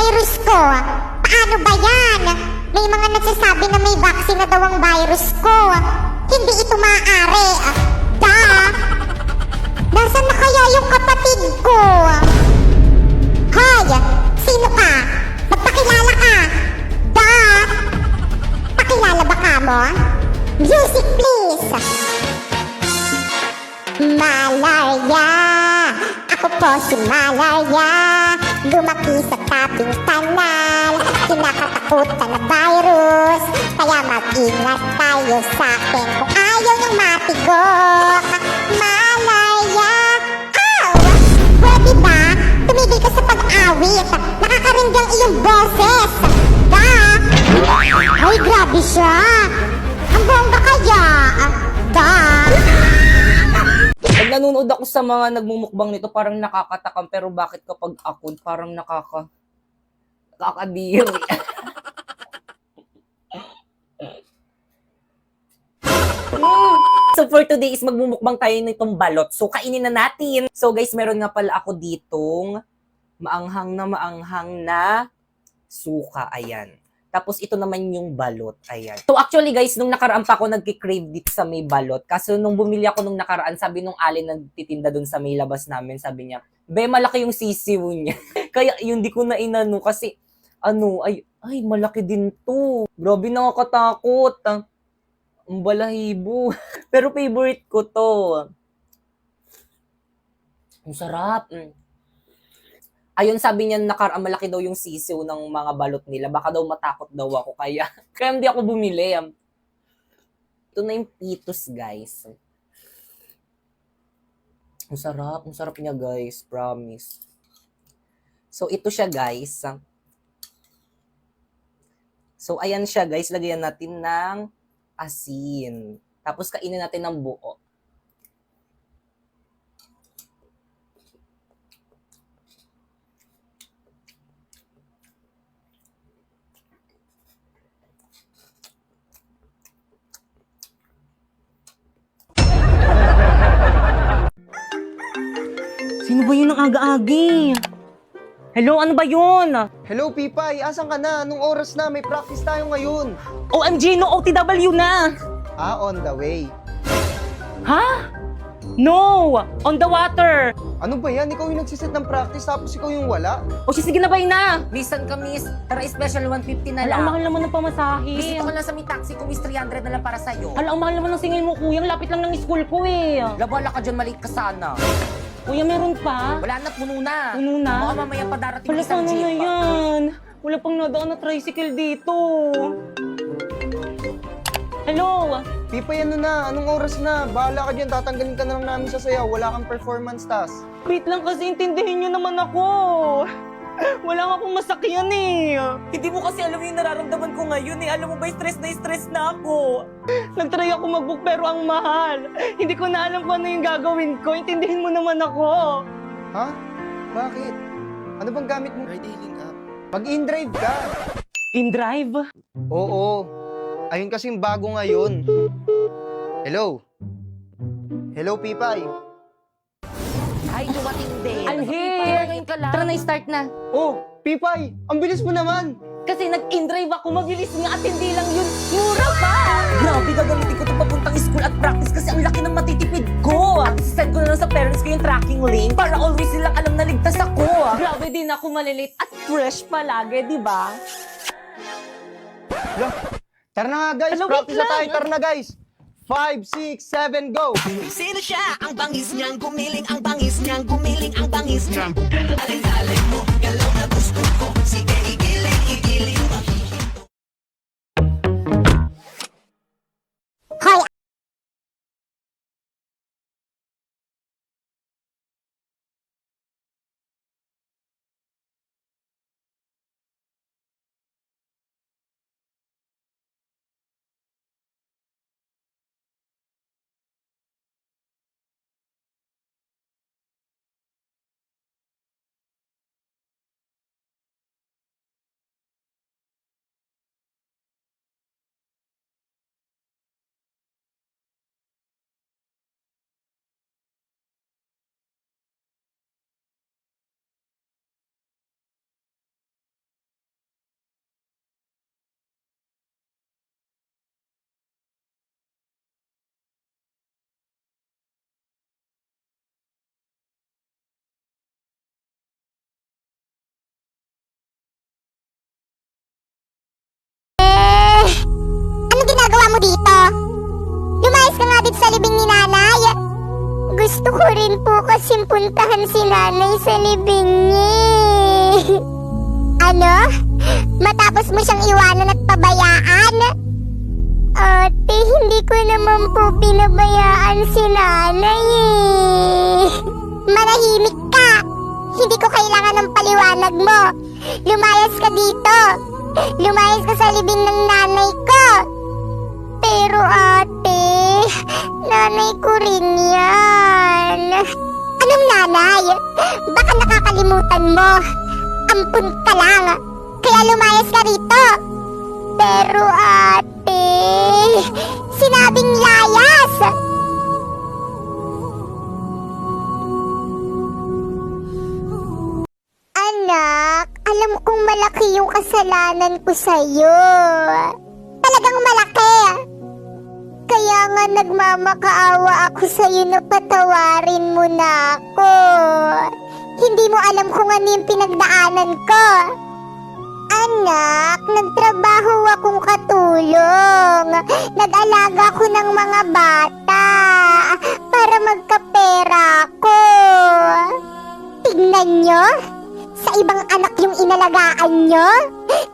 virus ko. Paano ba yan? May mga nagsasabi na may vaccine na daw ang virus ko. Hindi ito maaari. Nasaan na kaya yung kapatid ko? Hoy! Sino ka? Magpakilala ka! Pakilala ba ka mo? Music please! Malaria! Ako po si Malaria. Lumaki sa tabing kanal. Kinakatakutan na virus. Kaya mag-ingat tayo sa akin kung ayaw niyong matigok. Malaria! Ow! Pwede ba? Tumigil ka sa pag-awit. Nakakaringgang iyong boses. Ay, grabe siya. Ang bongga kaya. Pag nanonood ako sa mga nagmumukbang nito, parang nakakatakam. Pero bakit kapag ako, parang nakakadiri. So for today is magmumukbang tayo nitong balot. So kainin na natin. So guys, meron nga pala ako ditong maanghang na suka. Ayan. Tapos ito naman yung balot. Ayan. So actually guys, nung nakaraan pa ako nagki-crave dito sa may balot. Kaso nung bumili ako nung nakaraan, sabi nung alin nagtitinda dun sa may labas namin, sabi niya, be, malaki yung sisiw niya. Kaya yun, di ko na inano kasi, ay, malaki din to. Grabe, nakakatakot. Ang balahibo. Pero favorite ko to. Ang sarap. Ayun, sabi niya nakaraan malaki daw yung sisiw ng mga balot nila. Baka daw matakot daw ako. Kaya hindi ako bumili. Ito na yung pitos, guys. Ang sarap niya, guys. Promise. So, ito siya, guys. So, ayan siya, guys. Lagyan natin ng asin. Tapos, kainin natin ng buo. Sino ba yun ang aga-agi? Hello, ano ba yun? Hello, Pipay! Asan ka na? Anong oras na? May practice tayo ngayon. OMG, no OTW na! On the way. Ha? No! On the water! Ano ba yan? Ikaw yung nagsiset ng practice tapos ikaw yung wala? O sige na ba na? Listen ka, miss. Tara, special 150 na lang. Ang mahal naman ng pamasahe. Miss, dito ka lang sa may taxi ko, miss, 300 na lang para sa'yo. Ang mahal naman ng singil mo, kuya. Ang lapit lang ng school ko eh. Labala ka dyan, maliit ka sana. Kuya, meron pa? Wala na, puno na. Puno na? Baka mamaya pa darating Wala, isang paano jeep. na yan? Wala pang nadaan na tricycle dito. Hello? Pipay, ano na? Anong oras na? Bahala ka dyan. Tatanggalin ka na lang namin sa sayaw. Wala kang performance task. Wait lang kasi intindihin nyo naman ako. Wala nga akong masakyan eh. Hindi mo kasi alam yung nararamdaman ko ngayon eh. Alam mo ba, stress na ako. Nagtry ako mag-book pero ang mahal. Hindi ko na alam kung ano yung gagawin ko. Intindihin mo naman ako. Ha? Bakit? Ano bang gamit mo? Ride-hailing app. Mag-in-drive ka. In-drive? Oo. Ayun kasing bago ngayon. Hello? Hello, Pipay? Ay, dumating din. I'm here. Ngayon ka lang. Tara na, start na. Oh, Pipay! Ang bilis mo naman! Kasi nag-in-drive ako, mabilis nga at hindi lang yun. Mura pa! Grabe, gagamitin ko ito papuntang school at practice kasi ang laki ng matitipid ko. At send ko na lang sa parents ko yung tracking link para always silang alam na ligtas ako. Grabe din ako malilate at fresh palagi, di ba? Tara na nga, guys! Hello, Practice wait na tayo! lang. Tara na, guys! 5, 6, 7, go! Sino siya? Ang bangis niyang gumiling, ang bangis niyang gumiling, ang bangis niyang alin-alin mo, galaw na gusto ko. Sige, igiling, igiling mo. Hoy, Gusto ko rin po kasing puntahan si nanay sa libing niya. Ano? Matapos mo siyang iwanan at pabayaan? Ate, hindi ko naman po pinabayaan si nanay eh. Manahimik ka! Hindi ko kailangan ng paliwanag mo. Lumayas ka dito. Lumayas ka sa libing ng nanay ko. Pero ate, nanay ko rin yan. Anong nanay? Baka nakakalimutan mo. Ampun ka lang. Kaya lumayas ka rito. Pero ate, sinabing layas. Anak, alam kong malaki yung kasalanan ko sa'yo. Talagang malaki. Kaya nga nagmamakaawa ako sa'yo na patawarin mo na ako. Hindi mo alam kung ano yung pinagdaanan ko. Anak, nagtrabaho akong katulong. Nag-alaga ko ng mga bata para magkapera ko. Tignan nyo, sa ibang anak yung inalagaan nyo.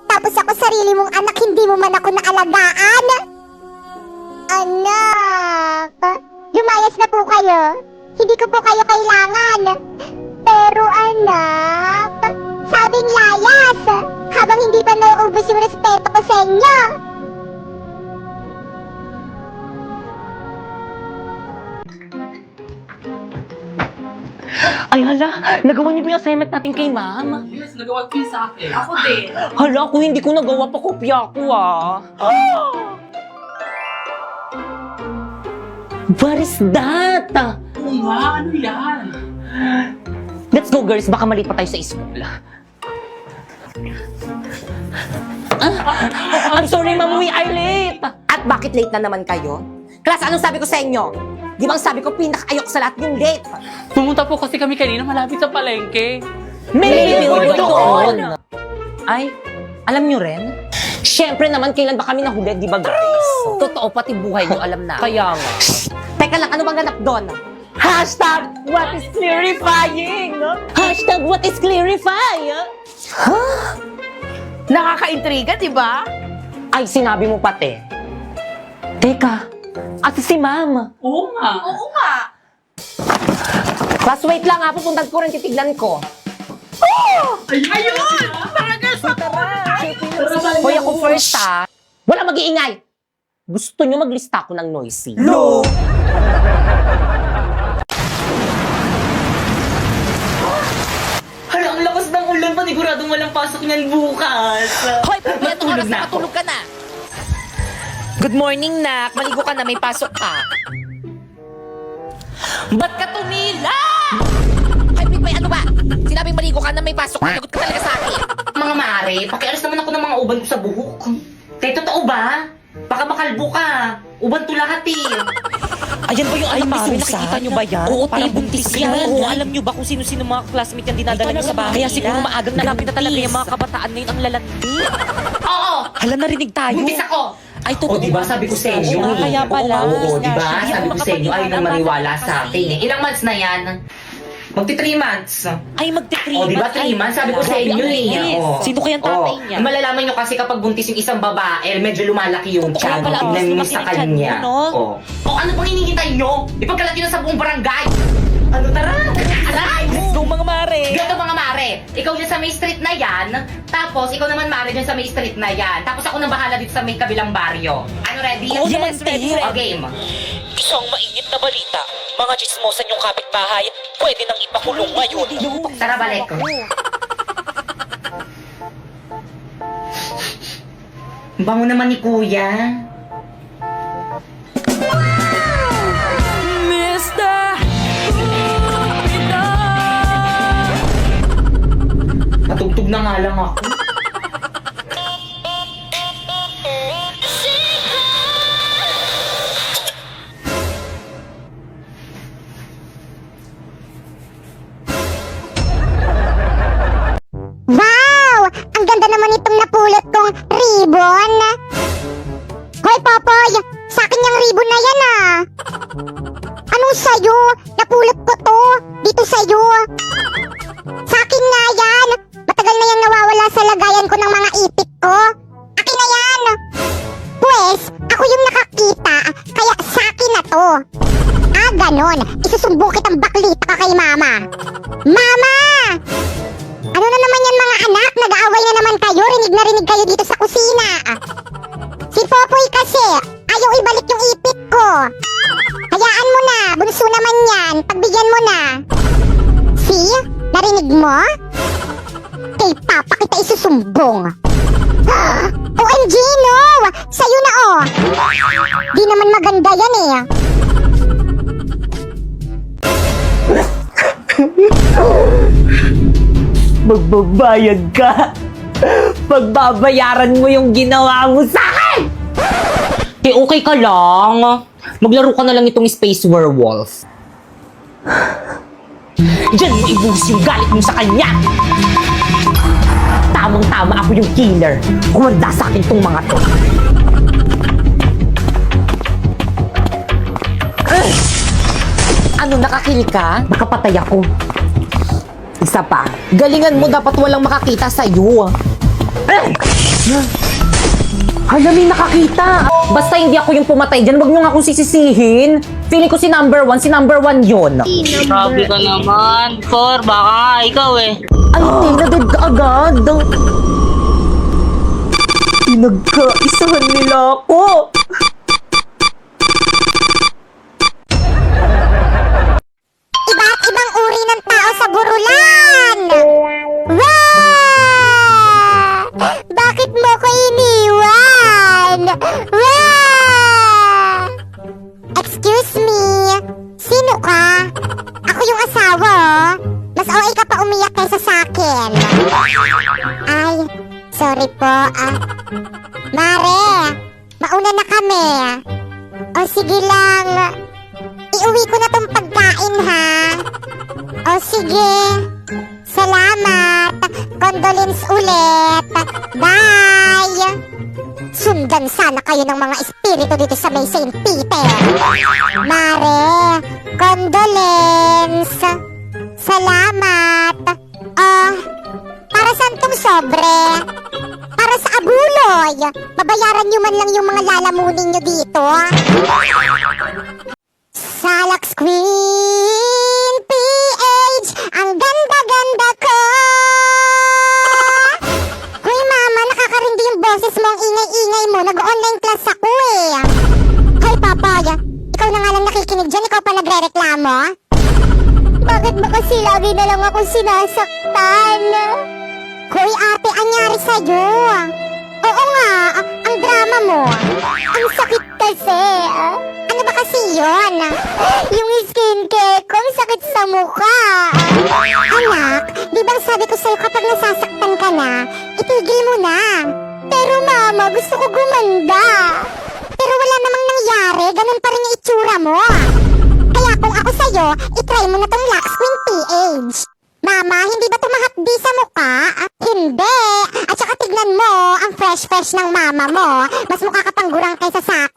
Tapos ako sarili mong anak, hindi mo man ako naalagaan. Anak, lumayas na po kayo. Hindi ko po kayo kailangan. Pero anak, sabing layas, habang hindi pa nauubos yung respeto ko sa inyo. Ay, hala, nagawa niyo ba yung assignment natin kay ma'am? Yes, nagawa ko yun sa akin. Ako din. Hala, kung hindi ko nagawa pa, kopya ako What is that? Oo nga, ano yan? Let's go, girls. Baka maliit pa tayo sa school. I'm sorry, ma'am. We are late. At bakit late na naman kayo? Class, anong sabi ko sa inyo? Di ba ang sabi ko, pinaka-ayok sa lahat yung late? Pumunta po kasi kami kanina malapit sa palengke. May billboard doon. Ay, alam nyo rin? Siyempre naman, kailan ba kami nahuli, di ba, guys? Totoo, pati buhay nyo alam na. Kaya nga. Teka lang, ano bang ganap doon? Hashtag what is clarifying? Hashtag what is clarifying? Nakaka-intriga, di ba? Ay, sinabi mo pati. Teka, at si ma'am. Oo nga. Oo nga. Class, wait lang ha, pupuntan ko rin, titignan ko. Ayun! Tara, girls, Hoy, ako first ha. Wala mag-iingay. Gusto nyo maglista ako ng noisy? No! Hala, ang lakas ng ulan, paniguradong walang pasok niyan bukas. Hoy, pagpatong oras na matulog ka na. Good morning, nak. Maligo ka na, may pasok ka. Ba't ka tumila? Hoy, Pipay, ano ba? Sinabing maligo ka na, may pasok ka. Lagot ka talaga sa akin. Mga mare, pakialis naman ako ng mga uban ko sa buhok. Kaya totoo ba? Baka makalbo ka. Uban to lahat eh. Ayan ba yung anak ni Susan? nakikita nyo ba yan? Oo, Parang te, buntis buntis yan. yan. Oo, alam nyo ba kung sino-sino mga classmate yan dinadala nyo sa bahay Kaya nila? siguro maagang Nalapit na talaga nabuntis. yung mga kabataan ngayon ang lalandi. Oo! Hala, narinig tayo. Buntis ako! Ay, totoo. O, diba sabi ko sa inyo Oo, eh. kaya pala. Oo, diba? Hindi Sabi ako ko sa inyo, ayaw nang maniwala sa kasi. akin eh. Ilang months na yan? Magti 3 months. Ay, magti-3 O, diba 3 months? Sabi ko sa inyo eh. O. Sino kayang tatay O, niya? malalaman nyo kasi kapag buntis yung isang babae, medyo lumalaki yung Totoo tiyan. pala, Tingnan mas nyo lumaki sa yung tiyan kanya. mo, no? O, ano pang hinihintay nyo? Ipagkalat nyo na sa buong barangay. Ano, tara! Aray! Go, mga mare! Gato mga mare, ikaw dyan sa may street na yan, tapos ikaw naman mare dyan sa may street na yan, tapos ako nang bahala dito sa may kabilang baryo. Ano, ready? Oo naman, te. O, game. Isang mainit na balita. Mga chismosan yung kapitbahay, pwede nang ipakulong ngayon. Tara, balik. Bango naman ni kuya. Patugtog na nga lang ako. Wow! Ang ganda naman itong napulot kong ribbon. Hoy, Popoy! Sa akin yung ribbon na yan ah! Anong sa'yo? Napulot ko ko? Akin na yan! Pwes, ako yung nakakita, kaya sa akin na to. Ah, ganon. Isusumbong kitang baklita ka kay mama. Mama! Ano na naman yan mga anak? Nag-aaway na naman kayo. Rinig na rinig kayo dito sa kusina. Si Popoy kasi, ayaw ibalik yung ipit ko. Hayaan mo na, bunso naman yan. Pagbigyan mo na. See? Narinig mo? Kay Papa kita isusumbong. OMG, no! Sa'yo na, oh! Di naman maganda yan, eh. Magbabayad ka. Pagbabayaran mo yung ginawa mo sa akin! Okay ka lang. Maglaro ka na lang itong Space Werewolf. Diyan mo ibuhos yung galit mo sa kanya! Tamang-tama ako yung killer. Kumanda sa akin tong mga to. Ano, nakakil ka? Nakapatay ako. Isa pa. Galingan mo, dapat walang makakita sa'yo. Hala, may nakakita. Basta hindi ako yung pumatay dyan, wag nyo nga akong sisisihin. Feeling ko si number one yun. Grabe ka naman. Cor, baka nga ikaw eh. Ay, tinadid ka agad. Pinagkaisahan nila ako. Iba't ibang uri ng tao sa Burulan! Wah! Bakit mo ko iniwan? Wah! Excuse me, sino ka? Ako yung asawa, oh. Mas OA ka pa umiyak kaysa sa akin. Ay, sorry po, Mare, mauna na kami. O sige lang, iuwi ko na tong pagkain, ha? O sige, salamat. Condolence ulit. Bye! Sundan sana kayo ng mga espiritu dito sa may St. Peter. Mare, condolence. Salamat. Para saan tong sobre? Para sa abuloy. Babayaran nyo man lang yung mga lalamunin nyo dito. Salax Queen PH, ang ganda-ganda ko. Hoy mama, nakakarindi yung boses mo, ang ingay-ingay mo. Nag-online class ako eh. Hoy Papoy, ikaw na nga lang nakikinig dyan, ikaw pa nagre-reklamo? Bakit ba kasi lagi na lang ako sinasaktan? Hoy ate, anyari sa'yo? Oo nga, ang drama mo. Ang sakit kasi. Ano ba kasi yun? Yung skincare ko, ang sakit sa mukha. Anak, di bang sabi ko sa'yo kapag nasasaktan ka na, itigil mo na. Pero mama, gusto ko gumanda. Pero wala namang nangyari, ganun pa rin yung itsura mo. Kaya kung ako sa'yo, itry mo na tong Lux Queen PH. Mama, hindi ba tumahapdi sa mukha? Hindi. At saka tignan mo, ang fresh-fresh ng mama mo. Mas mukha ka pang gurang kaysa sa